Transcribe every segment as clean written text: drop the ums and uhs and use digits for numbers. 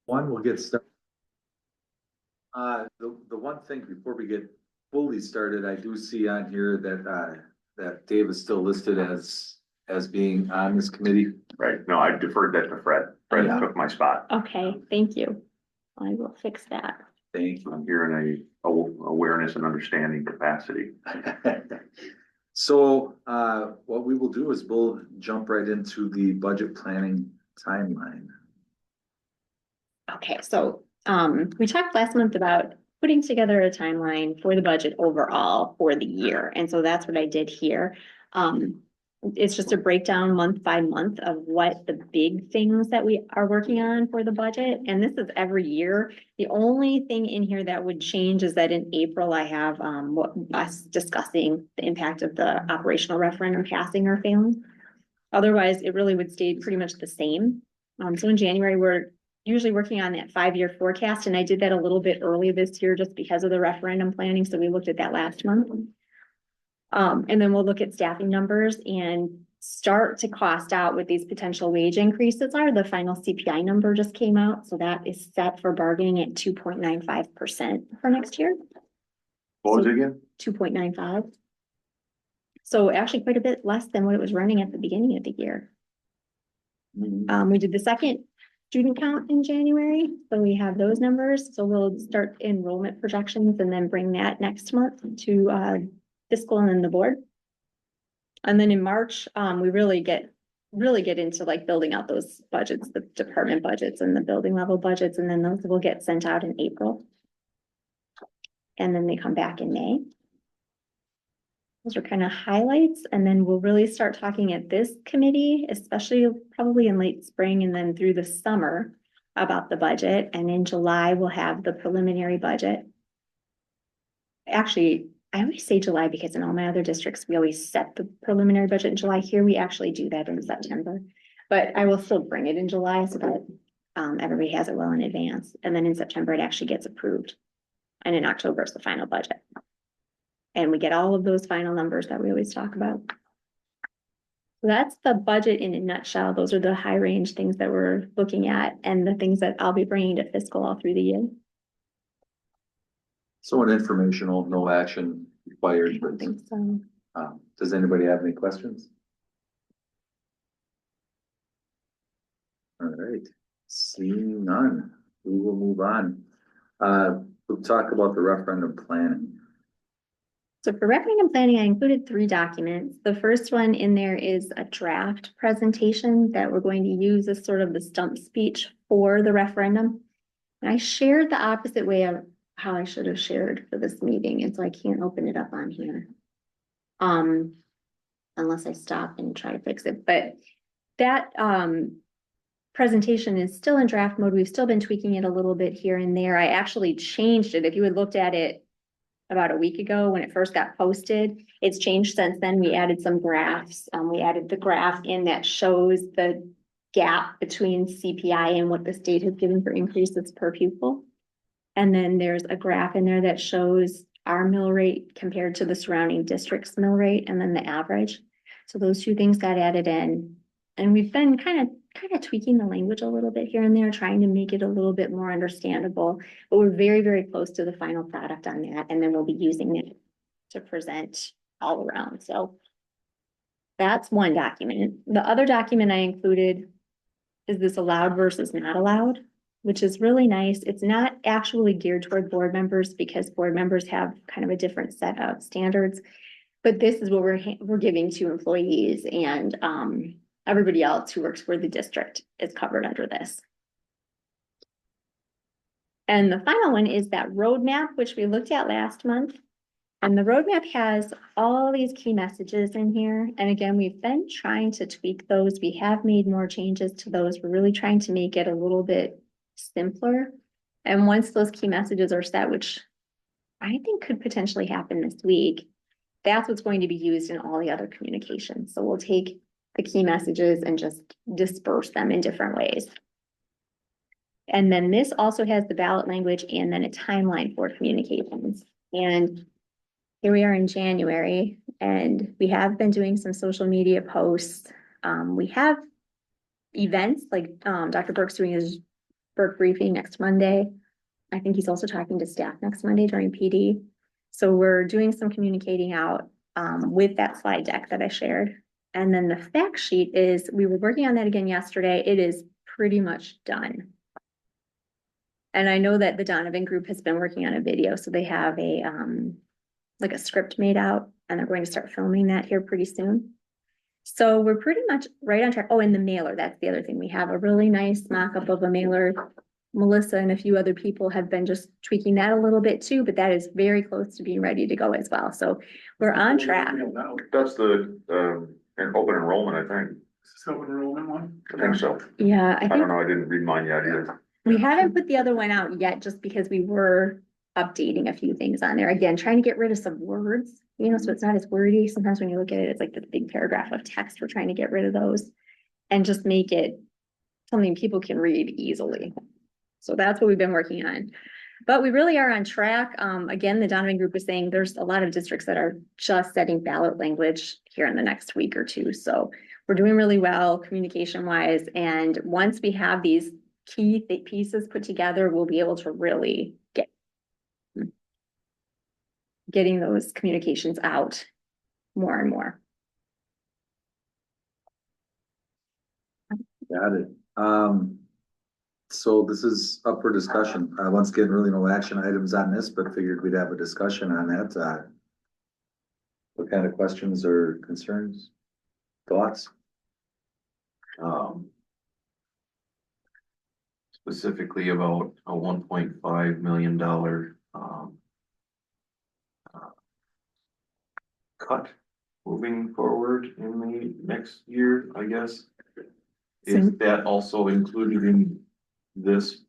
One, we'll get started. The one thing before we get fully started, I do see on here that, that Dave is still listed as being on this committee. Right, no, I deferred that to Fred. Fred Yeah. took my spot. Okay, thank you. I will fix that. Thank I'm here in a awareness and understanding capacity. you. So, what we will do is we'll jump right into the budget planning timeline. Okay, so we talked last month about putting together a timeline for the budget overall for the year. And so that's what I did here. It's just a breakdown month by month of what the big things that we are working on for the budget. And this is every year. The only thing in here that would change is that in April, I have us discussing the impact of the operational referendum passing or failing. Otherwise, it really would stay pretty much the same. So in January, we're usually working on that 5-year forecast, and I did that a little bit early this year just because of the referendum planning. So we looked at that last month. And then we'll look at staffing numbers and start to cost out what these potential wage increases are. The final CPI number just came out, so that is set for bargaining at 2.95% for next year. What was it again? 2.95. So actually quite a bit less than what it was running at the beginning of the year. We did the second student count in January, so we have those numbers. So we'll start enrollment projections and then bring that next month to fiscal and then the board. And then in March, we really get into like building out those budgets, the department budgets and the building level budgets, and then those will get sent out in April. And then they come back in May. Those are kind of highlights, and then we'll really start talking at this committee, especially probably in late spring and then through the summer about the budget. And in July, we'll have the preliminary budget. Actually, I always say July because in all my other districts, we always set the preliminary budget in July. Here, we actually do that in September, but I will still bring it in July so that everybody has it well in advance. And then in September, it actually gets approved. And in October is the final budget. And we get all of those final numbers that we always talk about. So that's the budget in a nutshell. Those are the high range things that we're looking at and the things that I'll be bringing to fiscal all through the year. So an informational, no action required. I don't think so. Does anybody have any questions? All right, seeing none, we will move on. We'll talk about the referendum planning. So for referendum planning, I included 3 documents. The first one in there is a draft presentation that we're going to use as sort of the stump speech for the referendum. And I shared the opposite way of how I should have shared for this meeting, and so I can't open it up on here. Unless I stop and try to fix it. But that presentation is still in draft mode. We've still been tweaking it a little bit here and there. I actually changed it. If you had looked at it about a week ago when it first got posted, it's changed since then. We added some graphs. We added the graph in that shows the gap between CPI and what the state has given for increases per pupil. And then there's a graph in there that shows our mill rate compared to the surrounding district's mill rate and then the average. So those 2 things got added in. And we've been kind of tweaking the language a little bit here and there, trying to make it a little bit more understandable, but we're very, very close to the final product on that. And then we'll be using it to present all around. So that's one document. The other document I included is this allowed versus not allowed, which is really nice. It's not actually geared toward board members because board members have kind of a different set of standards, but this is what we're giving to employees, and everybody else who works for the district is covered under this. And the final one is that roadmap, which we looked at last month. And the roadmap has all these key messages in here. And again, we've been trying to tweak those. We have made more changes to those. We're really trying to make it a little bit simpler. And once those key messages are set, which I think could potentially happen this week, that's what's going to be used in all the other communications. So we'll take the key messages and just disperse them in different ways. And then this also has the ballot language and then a timeline for communications. And here we are in January, and we have been doing some social media posts. We have events like Dr. Burke's doing his Burke briefing next Monday. I think he's also talking to staff next Monday during PD. So we're doing some communicating out with that slide deck that I shared. And then the fact sheet is, we were working on that again yesterday. It is pretty much done. And I know that the Donovan group has been working on a video, so they have a like a script made out, and they're going to start filming that here pretty soon. So we're pretty much right on track. Oh, and the mailer, that's the other thing. We have a really nice mock-up of a mailer. Melissa and a few other people have been just tweaking that a little bit too, but that is very close to being ready to go as well. So we're on track. That's the, an open enrollment, I think. Open enrollment one? I think so. Yeah, I don't know, I didn't read mine yet either. we haven't put the other one out yet just because we were updating a few things on there. Again, trying to get rid of some words, you know, so it's not as wordy. Sometimes when you look at it, it's like the big paragraph of text. We're trying to get rid of those and just make it something people can read easily. So that's what we've been working on. But we really are on track. Again, the Donovan group is saying there's a lot of districts that are just setting ballot language here in the next week or two. So we're doing really well communication wise. And once we have these key pieces put together, we'll be able to really getting those communications out more and more. Got it. So this is up for discussion. Once again, really no action items on this, but figured we'd have a discussion on that. What kind of questions or concerns, thoughts? Specifically about a $1.5 million cut moving forward in the next year, I guess. Is that also included in this?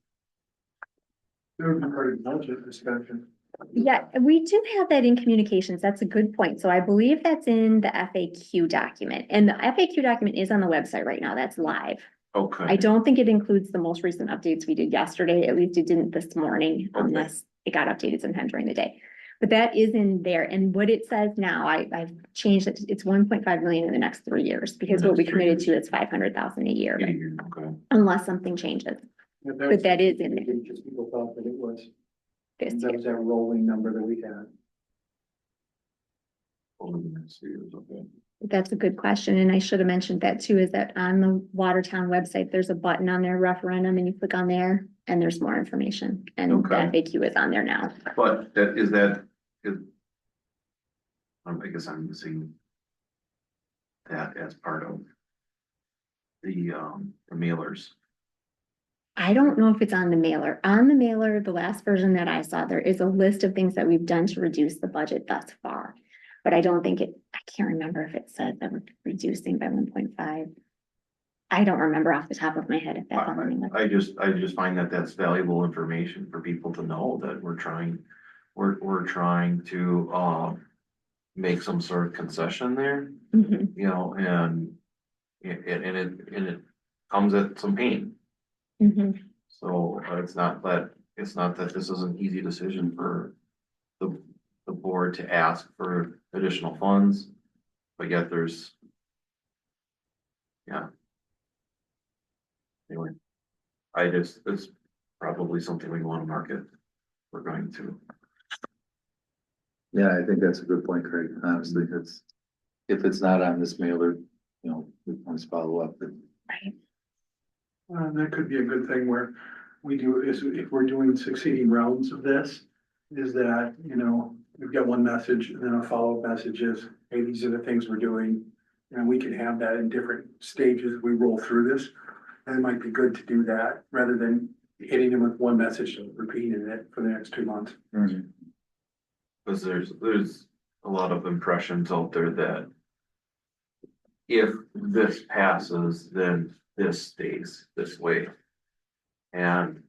There would be part of the budget discussion. Yeah, we do have that in communications. That's a good point. So I believe that's in the FAQ document, and the FAQ document is on the website right now. That's live. Okay. I don't think it includes the most recent updates we did yesterday. At least it didn't this morning, unless it got updated sometime during the day. But that is in there. And what it says now, I've changed it. It's 1.5 million in the next 3 years, because what we committed to is 500,000 a year, Okay. unless something changes. But that is in there. Just people thought that it was, This that year. was that rolling number that we had. Over the next 3 years, okay. That's a good question, and I should have mentioned that too, is that on the Watertown website, there's a button on there, referendum, and you click on there, and there's more information, and the Okay. FAQ is on there now. But I guess I'm missing that as part of the mailers. I don't know if it's on the mailer. On the mailer, the last version that I saw, there is a list of things that we've done to reduce the budget thus far. But I don't think I can't remember if it said that we're reducing by 1.5. I don't remember off the top of my head if that's on the mailer. I just find that that's valuable information for people to know that we're trying to make some sort of concession there, Mhm. you know, and it comes at some pain. Mhm. So it's not that this is an easy decision for the board to ask for additional funds, but yet there's, yeah. Anyway, it's probably something we want to market. We're going to. Yeah, I think that's a good point, Craig. Honestly, if it's not on this mailer, you know, we can always follow up. Right. That could be a good thing where we do, is if we're doing succeeding rounds of this, is that, you know, we've got one message and then a follow-up message is, hey, these are the things we're doing. And we can have that in different stages. We roll through this. And it might be good to do that rather than hitting them with one message and repeating it for the next 2 months. Because there's a lot of impressions out there that if this passes, then this stays this way. And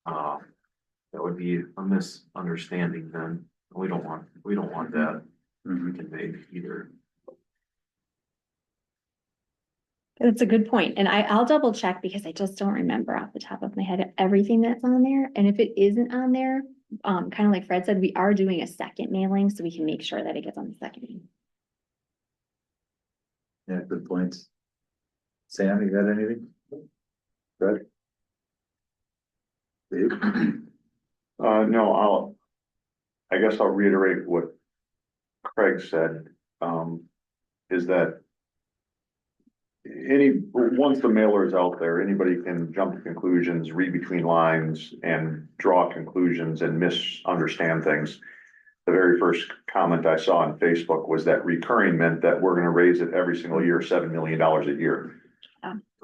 that would be a misunderstanding then. We don't want that conveyed either. That's a good point, and I'll double check because I just don't remember off the top of my head everything that's on there, and if it isn't on there, kind of like Fred said, we are doing a second mailing, so we can make sure that it gets on the second. Yeah, good points. Sam, you got anything? Good. Dave? No, I guess I'll reiterate what Craig said, is that once the mailer is out there, anybody can jump to conclusions, read between lines and draw conclusions and misunderstand things. The very first comment I saw on Facebook was that recurring meant that we're gonna raise it every single year, $7 million a year.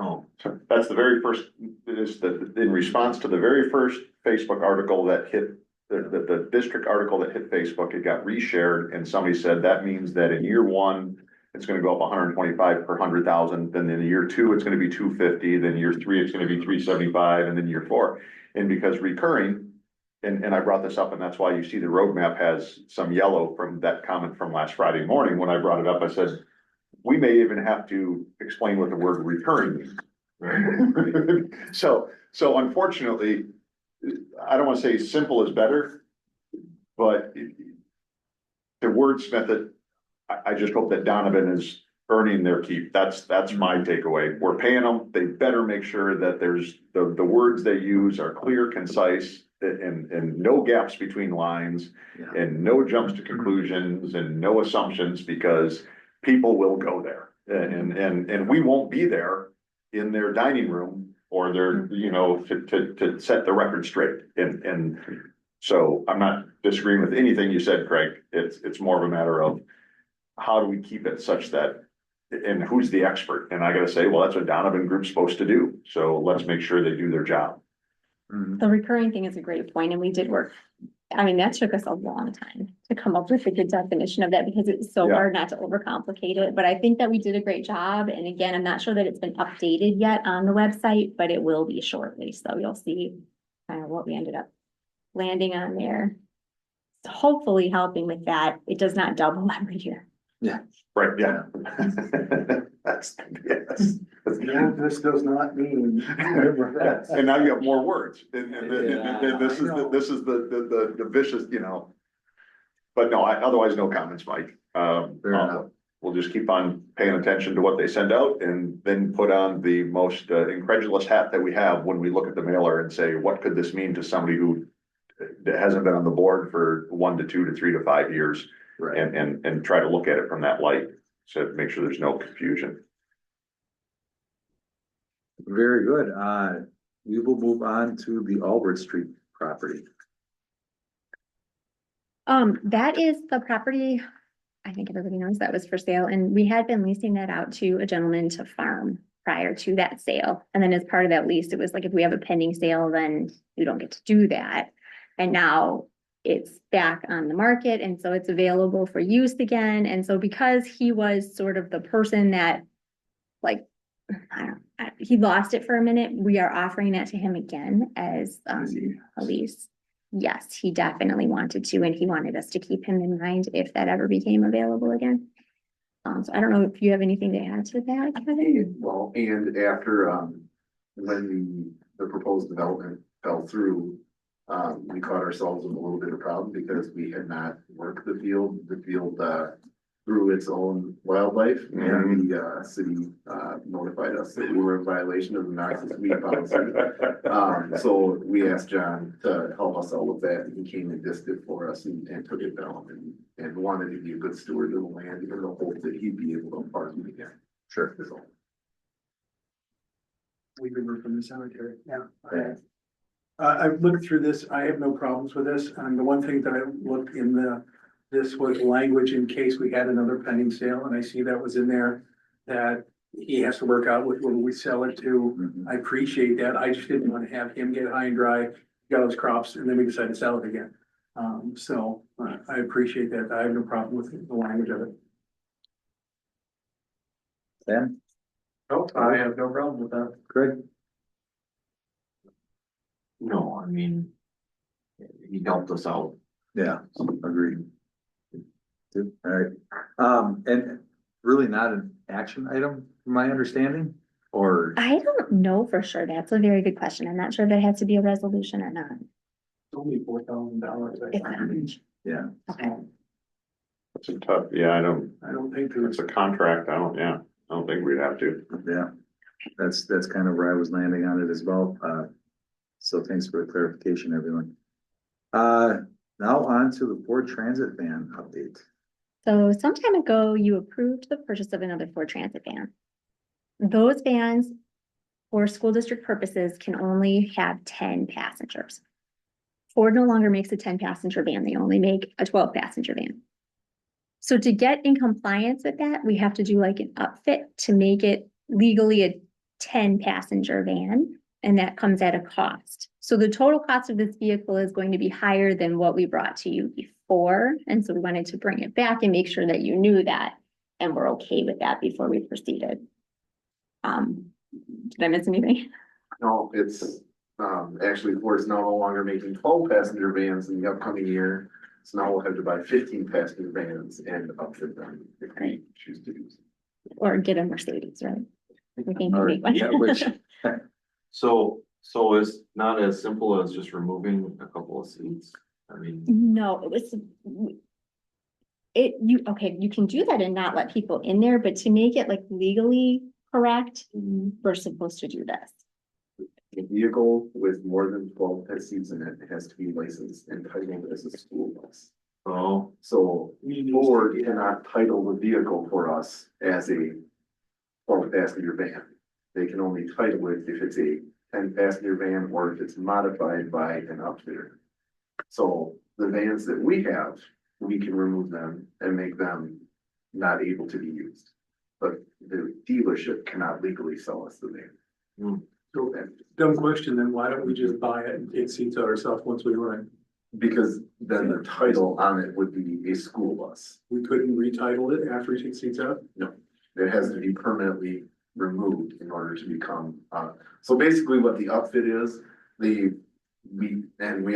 Oh, So that's the very first, is that in response to the very first Facebook article that hit, the district article that hit Facebook, it got reshared and somebody said that means that in year one, it's gonna go up 125 per 100,000, then in year two, it's gonna be 250, then year three, it's gonna be 375, and then year four. And because recurring, and I brought this up, and that's why you see the roadmap has some yellow from that comment from last Friday morning. When I brought it up, I said, we may even have to explain what the word recurring means. right. So unfortunately, I don't wanna say simple is better, but the wordsmith it, I just hope that Donovan is earning their keep. That's my takeaway. We're paying them. They better make sure that there's, the words they use are clear, concise, and no gaps between lines, Yeah. and no jumps to conclusions and no assumptions, because people will go there. And we won't be there in their dining room or their, to set the record straight. And so I'm not disagreeing with anything you said, Craig. It's more of a matter of how do we keep it such that, and who's the expert? And I gotta say, well, that's what Donovan Group's supposed to do. So let's make sure they do their job. Mhm. The recurring thing is a great point, and we did work. I mean, that took us a long time to come up with a good definition of that because it's so Yeah. hard not to overcomplicate it. But I think that we did a great job. And again, I'm not sure that it's been updated yet on the website, but it will be shortly. So you'll see kind of what we ended up landing on there. Hopefully helping with that. It does not double every year. Right, yeah. That's, yes. Yeah, this does not mean. And now you have more words, and this is, Yeah, this is the vicious, But no, otherwise, no comments, Mike. Fair enough. We'll just keep on paying attention to what they send out and then put on the most incredulous hat that we have when we look at the mailer and say, what could this mean to somebody who hasn't been on the board for 1 to 2 to 3 to 5 years? Right. And try to look at it from that light, so make sure there's no confusion. Very good. We will move on to the Albert Street property. That is the property, I think everybody knows that was for sale, and we had been leasing that out to a gentleman to farm prior to that sale. And then as part of that lease, it was like, if we have a pending sale, then we don't get to do that. And now it's back on the market, and so it's available for use again. And so because he was sort of the person that, like, he lost it for a minute, we are offering that to him again as a lease. Yes, he definitely wanted to, and he wanted us to keep him in mind if that ever became available again. So I don't know if you have anything to add to that, Kevin? Well, and after, when the proposed development fell through, we caught ourselves with a little bit of problem because we had not worked the field. The field, grew its own wildlife, and the city, notified us that we were in violation of the noxious weed policy. So we asked John to help us out with that, and he came and dissed it for us and took it down and wanted to be a good steward of the land in the hope that he'd be able to park it again. Sure. That's all. We remember from the cemetery, yeah. Okay. I've looked through this, I have no problems with this, the one thing that I looked in this was language in case we had another pending sale, and I see that was in there. That he has to work out with when we sell it to, Mhm. I appreciate that, I just didn't wanna have him get high and dry, got his crops, and then we decide to sell it again. So I appreciate that, I have no problem with the language of it. Sam, Oh, I have no problem with that. Craig? No, I mean, he helped us out. Yeah, agreed. Good. All right. And really not an action item, from my understanding, or? I don't know for sure. That's a very good question. I'm not sure if it has to be a resolution or not. It's only $4,000. If not. Yeah. Okay. It's a tough, yeah, I don't think there's. it's a contract, I don't think we'd have to. Yeah, that's kind of where I was landing on it as well. So thanks for the clarification, everyone. Now on to the Ford Transit van update. So some time ago, you approved the purchase of another Ford Transit van. Those vans for school district purposes can only have 10 passengers. Ford no longer makes a 10-passenger van. They only make a 12-passenger van. So to get in compliance with that, we have to do like an upfit to make it legally a 10-passenger van, and that comes at a cost. So the total cost of this vehicle is going to be higher than what we brought to you before. And so we wanted to bring it back and make sure that you knew that and we're okay with that before we proceeded. Did I miss anything? No, it's, actually Ford's now no longer making 12-passenger vans in the upcoming year. So now we'll have to buy 15-passenger vans and upfit them if we choose to use. Or get a Mercedes, right? We can Or, make one. yeah, which, So it's not as simple as just removing a couple of seats. I mean, No, it was. Okay, you can do that and not let people in there, but to make it like legally correct, we're supposed to do this. A vehicle with more than 12 seats in it has to be licensed and titled as a school bus. oh, So Ford cannot title the vehicle for us as a 12-passenger van. They can only title it if it's a 10-passenger van or if it's modified by an upfitter. So the vans that we have, we can remove them and make them not able to be used. But the dealership cannot legally sell us the van. So, dumb question, then why don't we just buy it and take seats out ourselves once we run? Because then the title on it would be a school bus. We couldn't retitle it after we take seats out? It has to be permanently removed in order to become, so basically what the upfit is, we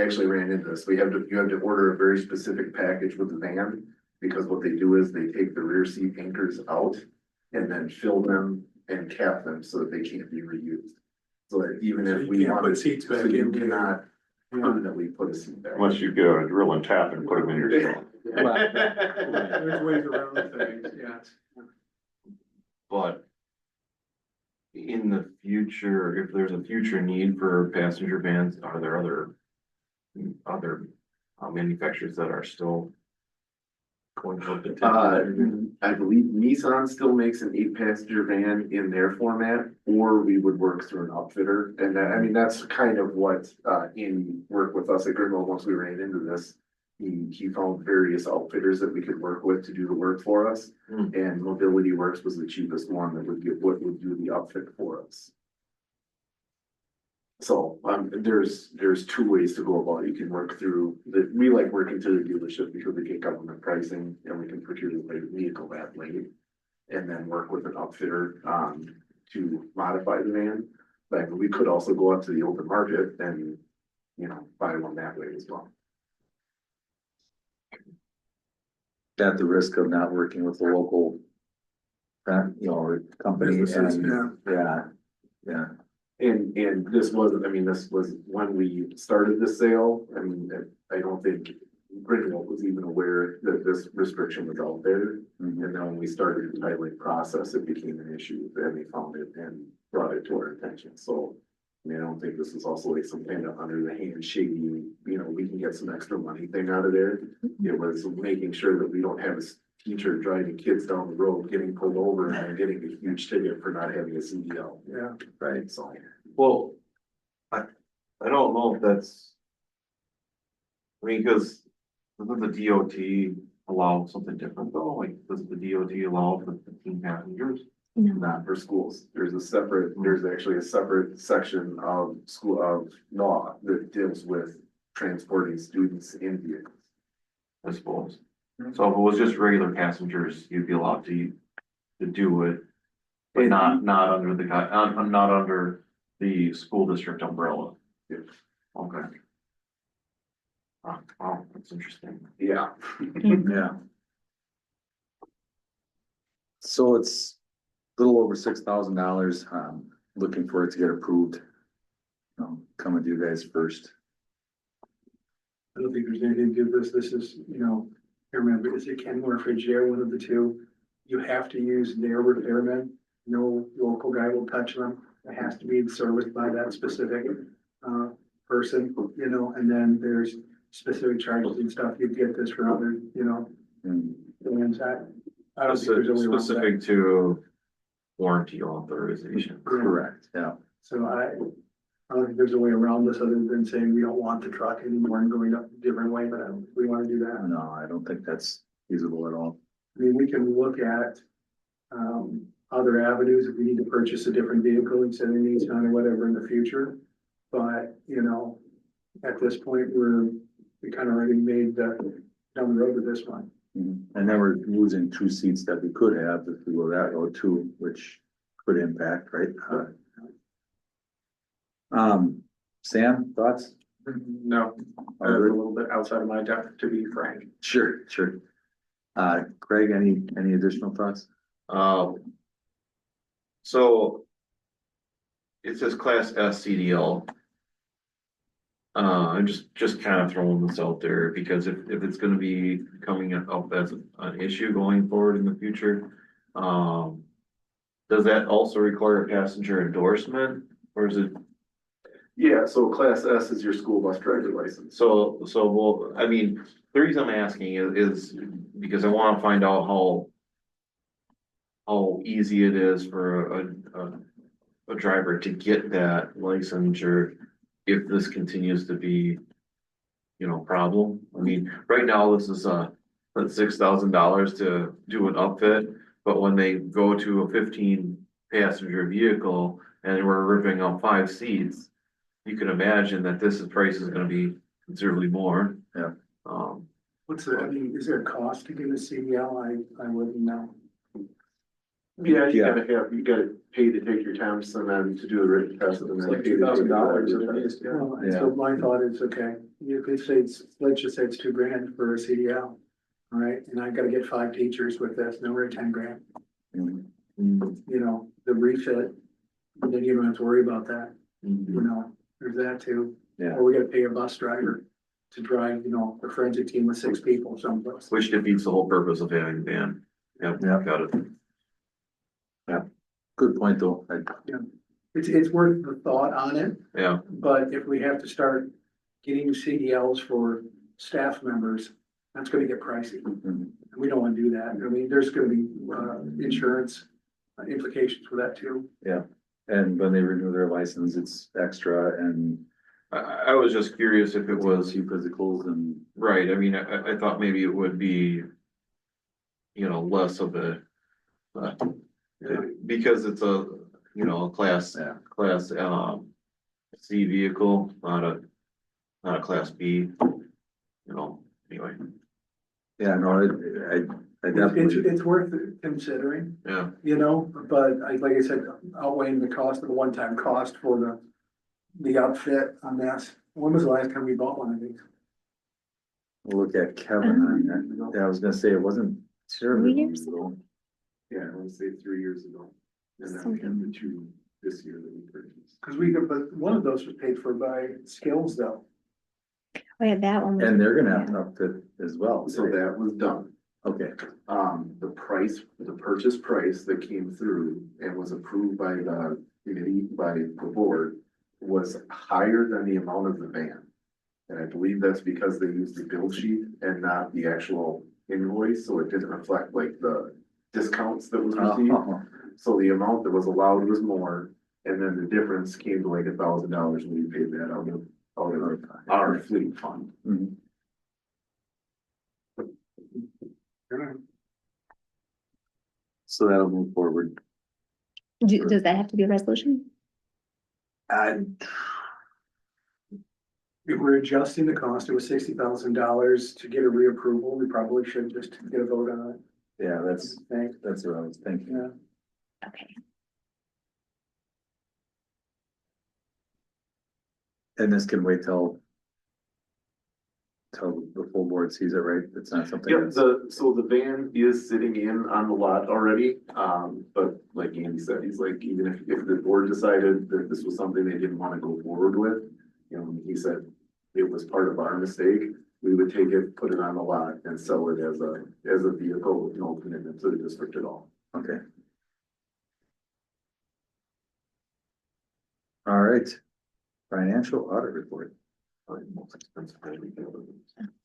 actually ran into this, you have to order a very specific package with the van, because what they do is they take the rear seat anchors out and then fill them and cap them so that they can't be reused. So that even So if you we can't want, put seats back so you in. cannot permanently put a seat back. Unless you go a drill and tap and put them in yourself. There's ways around things, yes. but in the future, if there's a future need for passenger vans, are there other manufacturers that are still going to look at I believe Nissan still makes an 8-passenger van in their format, or we would work through an upfitter. And I mean, that's kind of what, in work with us at Grimwell, once we ran into this, he found various outfitters that we could work with to do the work for us. And Mobility Works was the cheapest one that would do the upfit for us. So, there's two ways to go about it. You can work through we like working to the dealership because we get government pricing and we can procure the vehicle that late. And then work with an upfitter, to modify the van. But we could also go up to the open market and, buy one that way as well. at the risk of not working with the local, company Businesses, and, yeah. And this was when we started the sale, I mean, I don't think Gridwell was even aware that this restriction was out there. Mhm. And then when we started the titling process, it became an issue, and they found it and brought it to our attention, so. I mean, I don't think this is also like some kind of under the hand shady, we can get some extra money thing out of there. It was making sure that we don't have a teacher driving kids down the road, getting pulled over and then getting a huge ticket for not having a CDL. Yeah. Right, so. Well, I don't know if that's. I mean, because doesn't the DOT allow something different though? Like, does the DOT allow for 15 passengers? No, Not for schools. There's actually a separate section of law that deals with transporting students in vehicles. I suppose. So if it was just regular passengers, you'd be allowed to do it. But not under not under the school district umbrella. Yeah. Okay. Oh, that's interesting. Yeah. Yeah. So it's a little over $6,000, looking for it to get approved. Come with you guys first. I don't think there's anything to this. This is, I remember, is it Kenmore or Frigier, one of the two? You have to use their repairmen. No local guy will touch them. It has to be serviced by that specific person, you know, and then there's specific charges and stuff, you'd get this for other, you know, Mm, things that. I don't think there's a way around that. Specific to warranty authorization. correct, yeah. So I don't think there's a way around this other than saying we don't want the truck anymore and going up a different way, but we wanna do that. No, I don't think that's feasible at all. I mean, we can look at, other avenues if we need to purchase a different vehicle instead of Nissan or whatever in the future. But, you know, at this point, we kind of already made the, down the road with this one. Mhm. And then we're losing two seats that we could have if we go that road too, which could impact, right? Sam, thoughts? No, a little bit outside of my depth, to be frank. Sure, sure. Craig, any additional thoughts? So it says Class S CDL. I'm just kind of throwing this out there because if it's gonna be coming up as an issue going forward in the future, does that also require a passenger endorsement or is it? Yeah, so class S is your school bus driver license. So, well, I mean, the reason I'm asking is because I wanna find out how easy it is for a driver to get that licensure if this continues to be, you know, problem. I mean, right now, this is that's $6,000 to do an upfit, but when they go to a 15-passenger vehicle and we're ripping out 5 seats, you can imagine that price is gonna be considerably more. Yeah. What's the, I mean, is there a cost to get a CDL? I wouldn't know. Yeah, you Yeah. gotta pay to take your temps and then to do the written test and then. It's like pay to take the $2,000 driver's at test. least, yeah. Well, and so my thought is, okay, you could say let's just say it's $2,000 for a CDL. All right, and I've gotta get 5 teachers with this, now we're at 10 grand, Mhm. you know, the refit. And then you don't have to worry about that, you know, there's that too. Yeah. Or we gotta pay a bus driver to drive, you know, a forensic team with 6 people someplace. Which defeats the whole purpose of having a van. Yep, Yeah. got it. Good point, though. It's worth the thought on it, Yeah, but if we have to start getting CDLs for staff members, that's gonna get pricey. Mhm. We don't wanna do that. I mean, there's gonna be, insurance implications for that too. And when they renew their license, it's extra and I was just curious if it was. TLC physicals and, Right, I mean, I thought maybe it would be, you know, less of a, uh, because it's a, you know, class C vehicle, not a class B, you know, anyway, yeah, no, I definitely, It's worth considering, yeah. you know, but like I said, outweighing the cost of the one-time cost for the outfit on this. When was the last time we bought one of these? look at Kevin on that. Yeah, I was gonna say, it wasn't terribly 3 long years ago. Yeah, I would say 3 years ago. And then we have the 2 this year that we purchased. Cause but one of those was paid for by Skills though. Oh, yeah, that one. was- And they're gonna have to upfit as well. So that was done. Okay, The purchase price that came through and was approved by the committee, by the board, was higher than the amount of the van. And I believe that's because they used the bill sheet and not the actual invoice, so it didn't reflect like the discounts that was received. So the amount that was allowed was more, and then the difference came to like $1,000 when we paid that out of our fleet fund. Mhm. So that'll move forward. Does that have to be a resolution? If we're adjusting the cost, it was $60,000 to get a reapproval, we probably should just get a vote on Yeah, it. Thanks. that's what I was thinking. Yeah. Okay. And this can wait till the full board sees it, right? It's not something Yep, that's, so the van is sitting in on the lot already, but like Andy said, he's like, even if the board decided that this was something they didn't wanna go forward with, you know, he said it was part of our mistake, we would take it, put it on the lot and sell it as a vehicle with no commitment to the district at all. okay. All right. Financial audit report. Probably the most expensive holding job.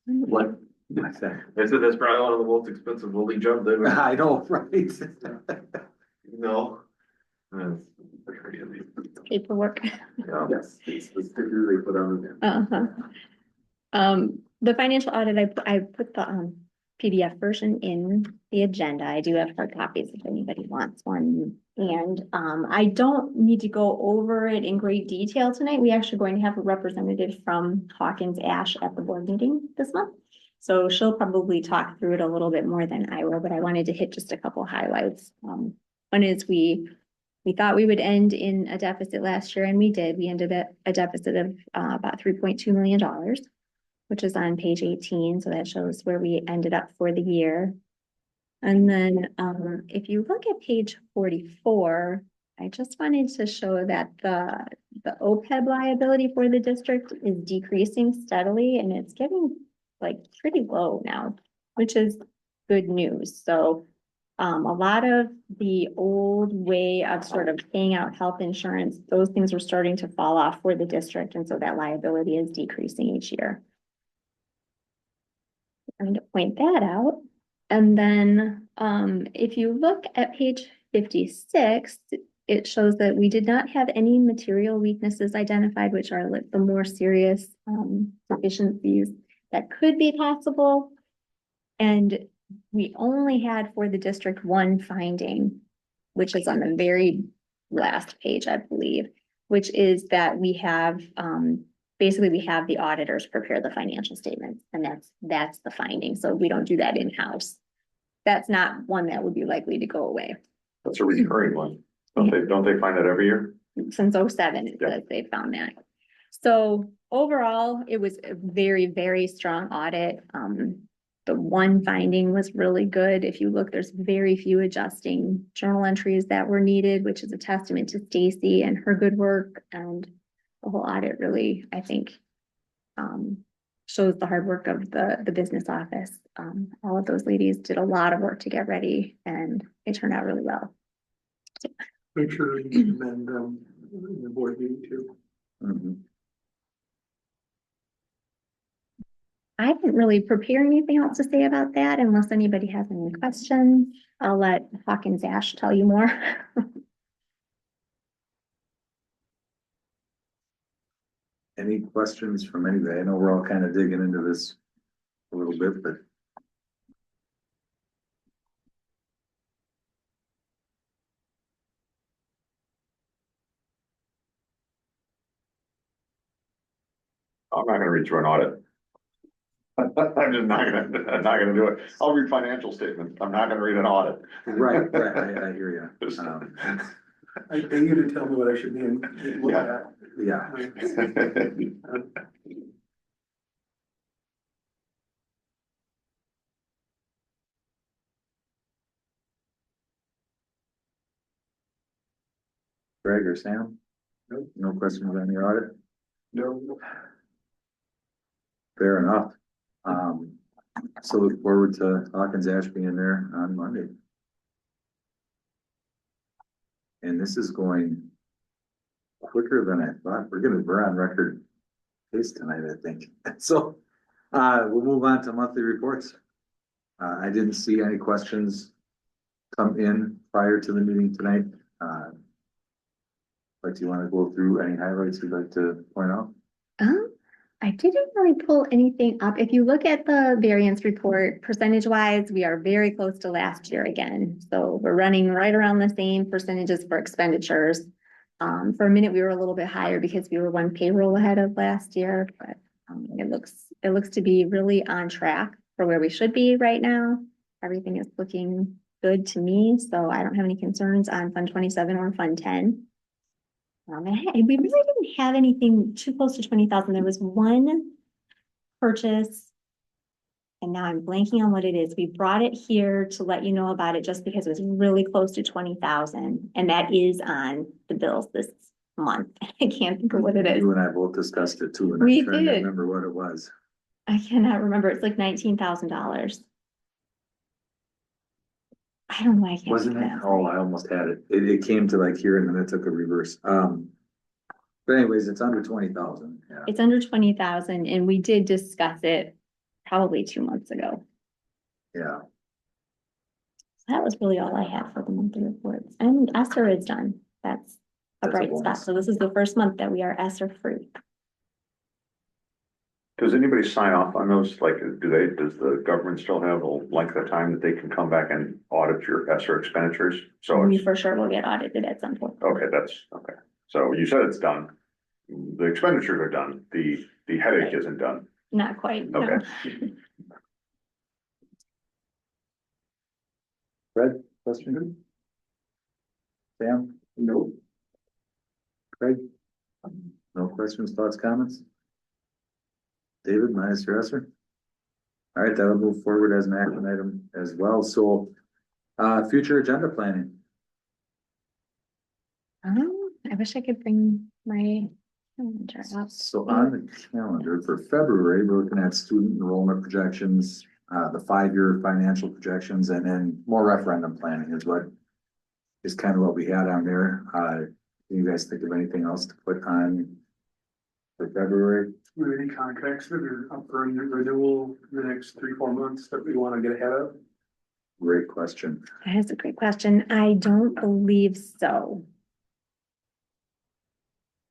What? I said that's probably one of the most expensive holding jobs they've ever. I know, right? No. That's crazy. Paperwork. Yeah. Yes, it's the sticker they put on the. Uh-huh. The financial audit, I put the, PDF version in the agenda. I do have hard copies if anybody wants one. And, I don't need to go over it in great detail tonight. We actually going to have a representative from Hawkins Ash at the board meeting this month. So she'll probably talk through it a little bit more than I will, but I wanted to hit just a couple highlights. One is we thought we would end in a deficit last year, and we did. We ended at a deficit of about $3.2 million, which is on page 18. So that shows where we ended up for the year. And then if you look at page 44, I just wanted to show that the OPEB liability for the district is decreasing steadily, and it's getting like pretty low now, which is good news. So a lot of the old way of sort of paying out health insurance, those things are starting to fall off for the district. And so that liability is decreasing each year. I'm going to point that out. And then if you look at page 56, it shows that we did not have any material weaknesses identified, which are like the more serious deficiencies that could be possible. And we only had for the district one finding, which is on the very last page, I believe, which is that we have basically we have the auditors prepare the financial statements, and that's the finding. So we don't do that in-house. That's not one that would be likely to go away. That's a recurring one. Don't they find that every year? Since 07, it says they found that. So overall, it was a very, very strong audit. The one finding was really good. If you look, there's very few adjusting journal entries that were needed, which is a testament to Stacy and her good work. And the whole audit really, I think, shows the hard work of the business office. All of those ladies did a lot of work to get ready, and it turned out really well. Make sure you commend them in the board meeting too. Mhm. I didn't really prepare anything else to say about that unless anybody has any questions. I'll let Hawkins Ash tell you more. Any questions from anybody? I know we're all kind of digging into this a little bit, but. I'm not gonna read through an audit. I'm just I'm not gonna do it. I'll read financial statements. I'm not gonna read an audit. Right, I hear you. I pay you to tell me what I should be in, look Yeah. at. Yeah, Greg or Sam? No questions on your audit? No, Fair enough. So look forward to Hawkins Ash being there on Monday. And this is going quicker than I thought. We're on record pace tonight, I think. So, we'll move on to monthly reports. I didn't see any questions come in prior to the meeting tonight. But do you want to go through any highlights you'd like to point out? I didn't really pull anything up. If you look at the variance report, percentage wise, we are very close to last year again. So we're running right around the same percentages for expenditures. For a minute, we were a little bit higher because we were one payroll ahead of last year, but it looks to be really on track for where we should be right now. Everything is looking good to me, so I don't have any concerns on Fund 27 or Fund 10. We really didn't have anything too close to 20,000. There was one purchase, and now I'm blanking on what it is. We brought it here to let you know about it just because it was really close to 20,000, and that is on the bills this month. I can't think of what it is. You and I both discussed it too, and We I'm trying to did. remember what it was. I cannot remember. It's like $19,000. I don't know. I can't. Wasn't think it? of that. Oh, I almost had it. It came to like here and then it took a reverse. But anyways, it's under 20,000, yeah. It's under 20,000 and we did discuss it probably 2 months ago. Yeah, That was really all I had for the monthly reports. And ESSER is done. That's a That's a bright spot. bonus. So this is the first month that we are ESSER free. Does anybody sign off on those? Like, does the government still have a length of time that they can come back and audit your ESSER expenditures? So We it's, for sure will get audited at some point. okay, that's, okay. So you said it's done. The expenditures are done. The headache isn't done. Not quite, no. Okay. Fred, question? Sam? No. Craig? No questions, thoughts, comments? David, minus your answer? All right, that'll move forward as an action item as well, so, future agenda planning. I wish I could bring my calendar up. So on the calendar for February, we're looking at student enrollment projections, the 5-year financial projections, and then more referendum planning is what is kind of what we had on there. Do you guys think of anything else to put on for February? Are there any contracts that are up for renewal in the next 3-4 months that we want to get ahead of? Great question. That is a great question. I don't believe so.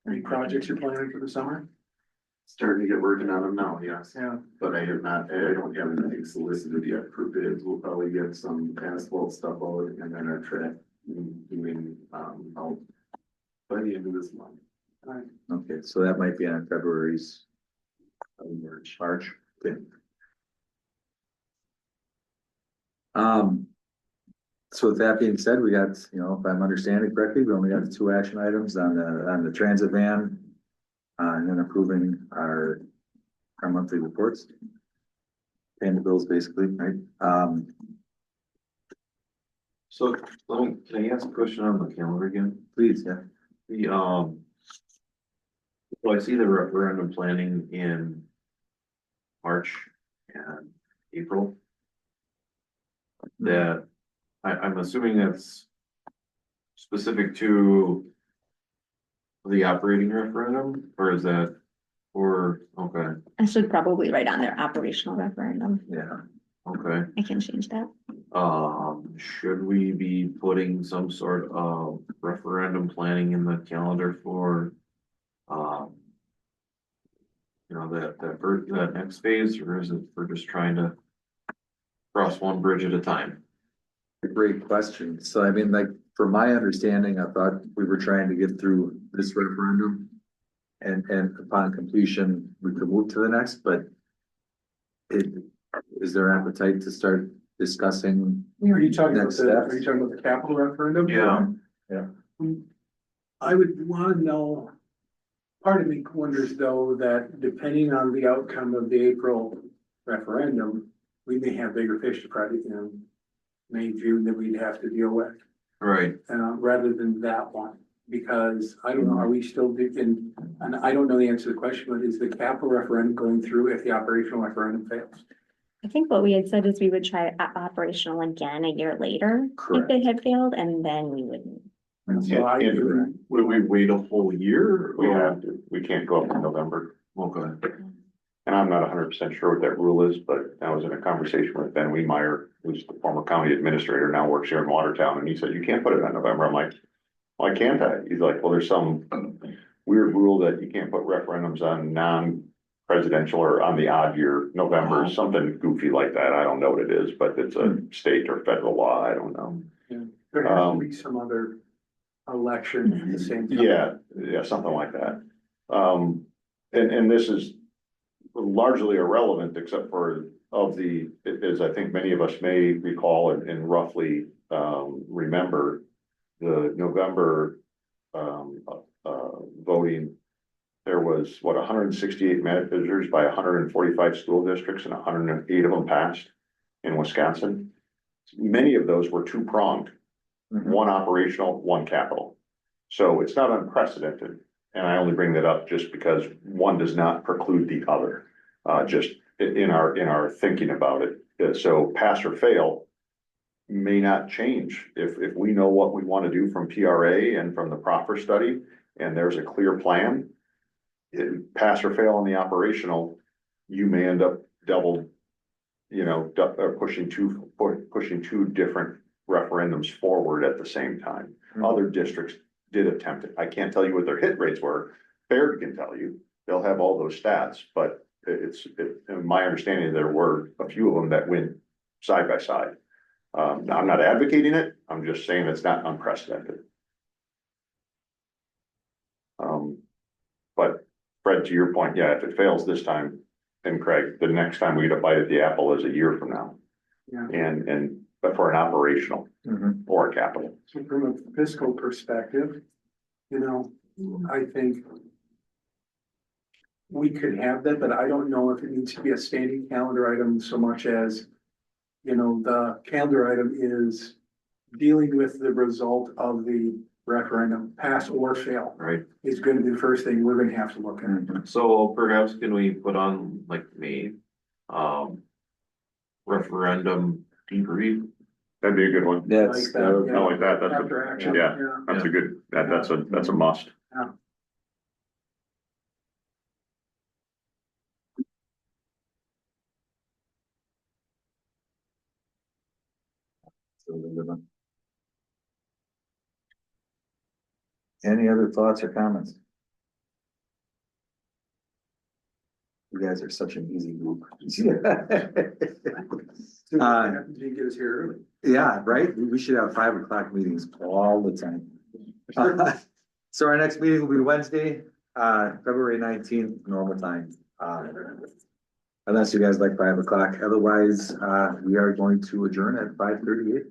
Any projects you're planning for the summer? Starting to get working on them now, yes. Yeah. But I don't have anything solicited yet for bids. We'll probably get some asphalt stuff out and then our track doing, out by the end of this month. Okay, so that might be on February's March. Okay. So with that being said, we got, if I'm understanding correctly, we only got the 2 action items on the transit van. And then approving our monthly reports. Paying the bills basically, right? So, can I ask a question on the calendar again? Please, yeah. So I see the referendum planning in March and April. That, I'm assuming that's specific to the operating referendum, or is that, okay, I should probably write on their operational referendum. Yeah. okay. I can change that. Should we be putting some sort of referendum planning in the calendar for, that next phase, or is it for just trying to cross one bridge at a time? Great question. So I mean, like, from my understanding, I thought we were trying to get through this referendum. And upon completion, we could move to the next, but is there appetite to start discussing? Are you talking about Next are steps. you talking about the capital referendum? Yeah. I would want to know, part of me wonders though, that depending on the outcome of the April referendum, we may have bigger fish to fry, May, June that we'd have to deal with, Right, rather than that one. Because I don't know, are we still thinking, and I don't know the answer to the question, but is the capital referendum going through if the operational referendum fails? I think what we had said is we would try operational again a year later if Correct. it had failed, and then we would. And so I, And would we wait a whole year? we or- have to, we can't go up in November. Okay, And I'm not 100% sure what that rule is, but I was in a conversation with Ben Weemeyer, who's the former county administrator, now works here in Watertown, and he said, you can't put it in November. I'm like, why can't I? He's like, well, there's some weird rule that you can't put referendums on non-presidential or on the odd year, November, Oh. something goofy like that. I don't know what it is, but it's a state or federal law. I don't know. there has to be some other election at the same time. Yeah, something like that. And this is largely irrelevant except for as I think many of us may recall and roughly remember, the November voting, there was 168 minute visitors by 145 school districts, and 108 of them passed in Wisconsin. Many of those were 2-pronged, one operational, one capital. So it's not unprecedented. And I only bring that up just because one does not preclude the other, just in our thinking about it. So pass or fail may not change. If we know what we want to do from PRA and from the proffer study, and there's a clear plan, pass or fail on the operational, you may end up double, pushing two different referendums forward at the same time. Other districts did attempt it. I can't tell you what their hit rates were. Baird can tell you. They'll have all those stats, but in my understanding, there were a few of them that went side by side. I'm not advocating it. I'm just saying it's not unprecedented. But Fred, to your point, yeah, if it fails this time, and Craig, the next time we get a bite at the apple is a year from now. Yeah. But for an operational or a capital. So from a fiscal perspective, I think we could have that, but I don't know if it needs to be a standing calendar item so much as, the calendar item is dealing with the result of the referendum, pass or fail, Right, is gonna be the first thing we're gonna have to look at. so perhaps can we put on like May, referendum debrief? That'd be a good one. That's, Like that, I like that. That's After action, yeah. That's a good, that's a must. any other thoughts or comments? You guys are such an easy group. You get us here early. Yeah, right? We should have 5 o'clock meetings all the time. So our next meeting will be Wednesday, February 19th, normal time. Unless you guys like 5 o'clock, otherwise, we are going to adjourn at 5:38.